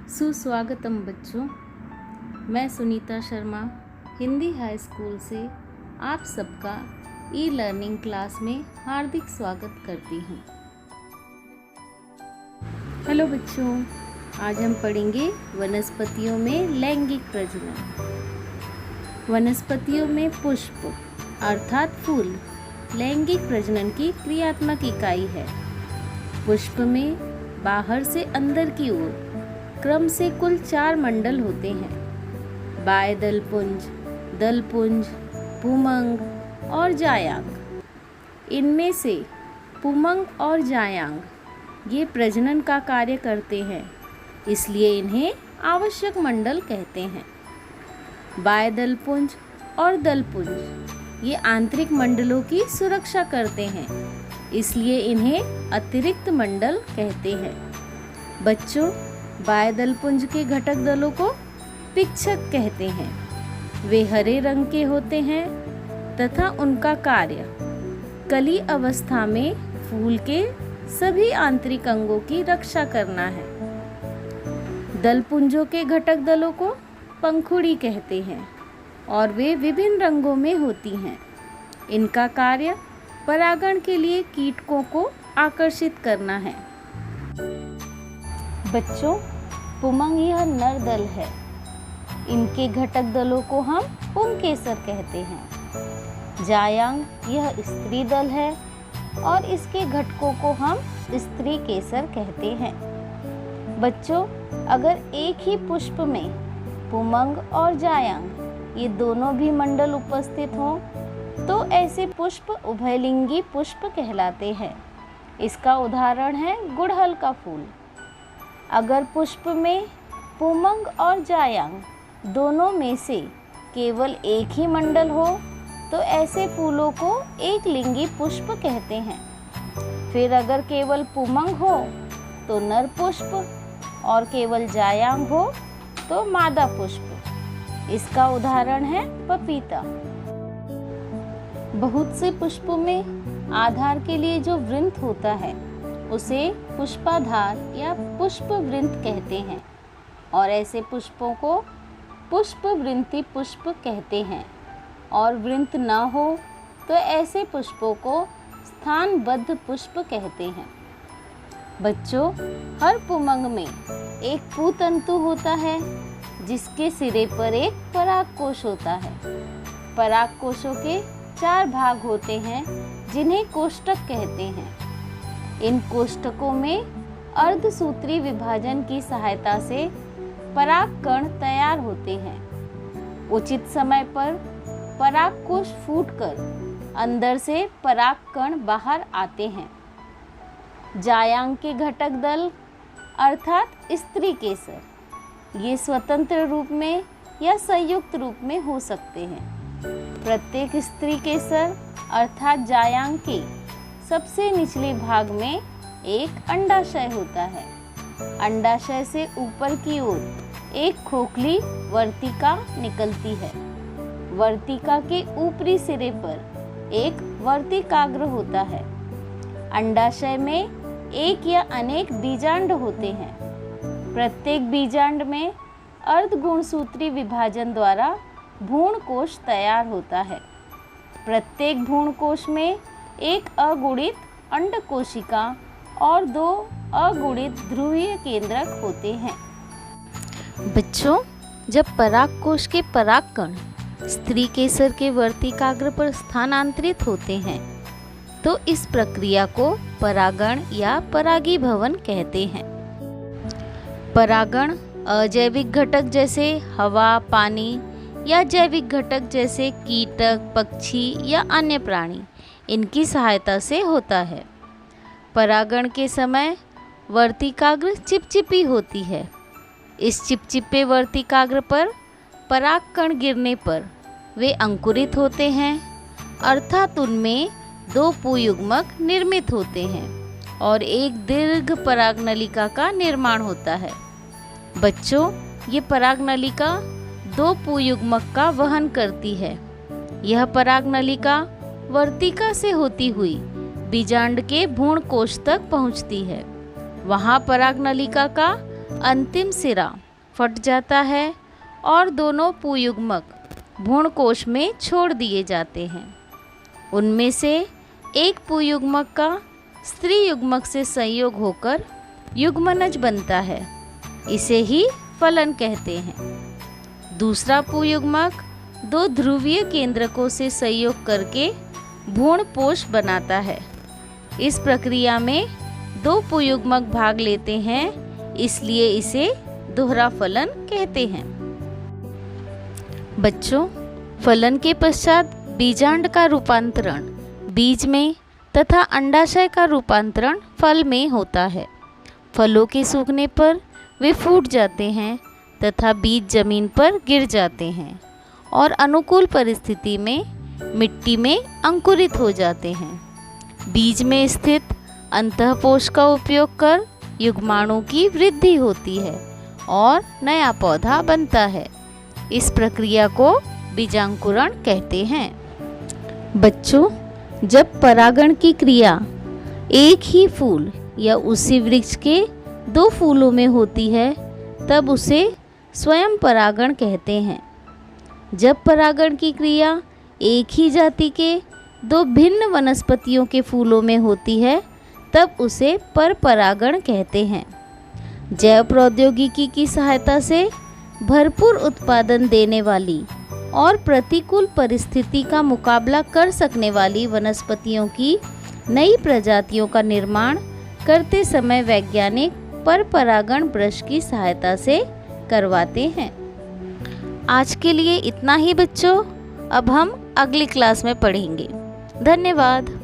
सुस्वागतम बच्चों। मैं सुनीता शर्मा हिंदी हाई स्कूल से आप सबका ई लर्निंग क्लास में हार्दिक स्वागत करती हूँ। हेलो बच्चों, आज हम पढ़ेंगे वनस्पतियों में लैंगिक प्रजनन। वनस्पतियों में पुष्प अर्थात फूल लैंगिक प्रजनन की क्रियात्मक इकाई है। पुष्प में बाहर से अंदर की ओर क्रम से कुल 4 मंडल होते हैं। बाह्यदलपुंज, दलपुंज, पुमंग और जायांग। इनमें से पुमंग और जायांग ये प्रजनन का कार्य करते हैं, इसलिए इन्हें आवश्यक मंडल कहते हैं। बाह्यदलपुंज और दलपुंज ये आंतरिक मंडलों की सुरक्षा करते हैं, इसलिए इन्हें अतिरिक्त मंडल कहते हैं। बच्चों, बाह्यदलपुंज के घटक दलों को पिच्छक कहते हैं। वे हरे रंग के होते हैं तथा उनका कार्य कली अवस्था में फूल के सभी आंतरिक अंगों की रक्षा करना है। दलपुंजों के घटक दलों को पंखुड़ी कहते हैं और वे विभिन्न रंगों में होती हैं। इनका कार्य परागण के लिए कीटकों को आकर्षित करना है। बच्चों, पुमंग यह नर दल है। इनके घटक दलों को हम पुंकेसर कहते हैं। जायांग यह स्त्री दल है और इसके घटकों को हम स्त्री केसर कहते हैं। बच्चों, अगर एक ही पुष्प में पुमंग और जायांग ये दोनों भी मंडल उपस्थित हों तो ऐसे पुष्प उभयलिंगी पुष्प कहलाते हैं। इसका उदाहरण है गुड़हल का फूल। अगर पुष्प में पुमंग और जायांग दोनों में से केवल एक ही मंडल हो तो ऐसे फूलों को एक लिंगी पुष्प कहते हैं। फिर अगर केवल पुमंग हो तो नर पुष्प और केवल जायांग हो तो मादा पुष्प। इसका उदाहरण है पपीता। बहुत से पुष्पों में आधार के लिए जो वृंत होता है उसे पुष्पाधार या पुष्पवृंत कहते हैं और ऐसे पुष्पों को पुष्पवृंती पुष्प कहते हैं। और वृंत न हो तो ऐसे पुष्पों को स्थानबद्ध पुष्प कहते हैं। बच्चों, हर पुमंग में एक पुतंतु होता है जिसके सिरे पर एक परागकोश होता है। परागकोशों के 4 भाग होते हैं जिन्हें कोष्ठक कहते हैं। इन कोष्ठकों में अर्धसूत्री विभाजन की सहायता से परागकण तैयार होते हैं। उचित समय पर परागकोश फूटकर अंदर से परागकण बाहर आते हैं। जायांग के घटक दल अर्थात स्त्री केसर ये स्वतंत्र रूप में या संयुक्त रूप में हो सकते हैं। प्रत्येक स्त्री केसर अर्थात जायांग के सबसे निचले भाग में एक अंडाशय होता है। अंडाशय से ऊपर की ओर एक खोखली वर्तिका निकलती है। वर्तिका के ऊपरी सिरे पर एक वर्तिकाग्र होता है। अंडाशय में एक या अनेक बीजांड होते हैं। प्रत्येक बीजांड में अर्धगुणसूत्री विभाजन द्वारा भ्रूणकोश तैयार होता है। प्रत्येक भ्रूणकोश में एक अगुणित अंडकोशिका और 2 अगुणित ध्रुवीय केंद्रक होते हैं। बच्चों, जब परागकोश के परागकण स्त्री केसर के वर्तिकाग्र पर स्थानांतरित होते हैं तो इस प्रक्रिया को परागण या परागीभवन कहते हैं। परागण अजैविक घटक जैसे हवा, पानी या जैविक घटक जैसे कीटक, पक्षी या अन्य प्राणी इनकी सहायता से होता है। परागण के समय वर्तिकाग्र चिपचिपी होती है। इस चिपचिपे वर्तिकाग्र पर परागकण गिरने पर वे अंकुरित होते हैं अर्थात उनमें 2 पुयुग्मक निर्मित होते हैं और एक दीर्घ परागनलिका का निर्माण होता है। बच्चों, ये परागनलिका 2 पुयुग्मक का वहन करती है। यह परागनलिका वर्तिका से होती हुई बीजांड के भ्रूणकोश तक पहुंचती है। वहां परागनलिका का अंतिम सिरा फट जाता है और दोनों पुयुग्मक भ्रूणकोश में छोड़ दिए जाते हैं। उनमें से एक पुयुग्मक का स्त्री युग्मक से संयोग होकर युग्मनज बनता है, इसे ही फलन कहते हैं। दूसरा पुयुग्मक दो ध्रुवीय केंद्रकों से संयोग करके भ्रूणपोष बनाता है। इस प्रक्रिया में दो पुयुग्मक भाग लेते हैं, इसलिए इसे दोहरा फलन कहते हैं। बच्चों, फलन के पश्चात बीजांड का रूपांतरण बीज में तथा अंडाशय का रूपांतरण फल में होता है। फलों के सूखने पर वे फूट जाते हैं तथा बीज जमीन पर गिर जाते हैं और अनुकूल परिस्थिति में मिट्टी में अंकुरित हो जाते हैं। बीज में स्थित अंतःपोष का उपयोग कर युग्माणु की वृद्धि होती है और नया पौधा बनता है। इस प्रक्रिया को बीजांकुरण कहते हैं। बच्चों, जब परागण की क्रिया एक ही फूल या उसी वृक्ष के दो फूलों में होती है, तब उसे स्वयं परागण कहते हैं। जब परागण की क्रिया एक ही जाति के दो भिन्न वनस्पतियों के फूलों में होती है, तब उसे परपरागण कहते हैं। जैव प्रौद्योगिकी की सहायता से भरपूर उत्पादन देने वाली और प्रतिकूल परिस्थिति का मुकाबला कर सकने वाली वनस्पतियों की नई प्रजातियों का निर्माण करते समय वैज्ञानिक परपरागण ब्रश की सहायता से करवाते हैं। आज के लिए इतना ही बच्चों, अब हम अगली क्लास में पढ़ेंगे। धन्यवाद।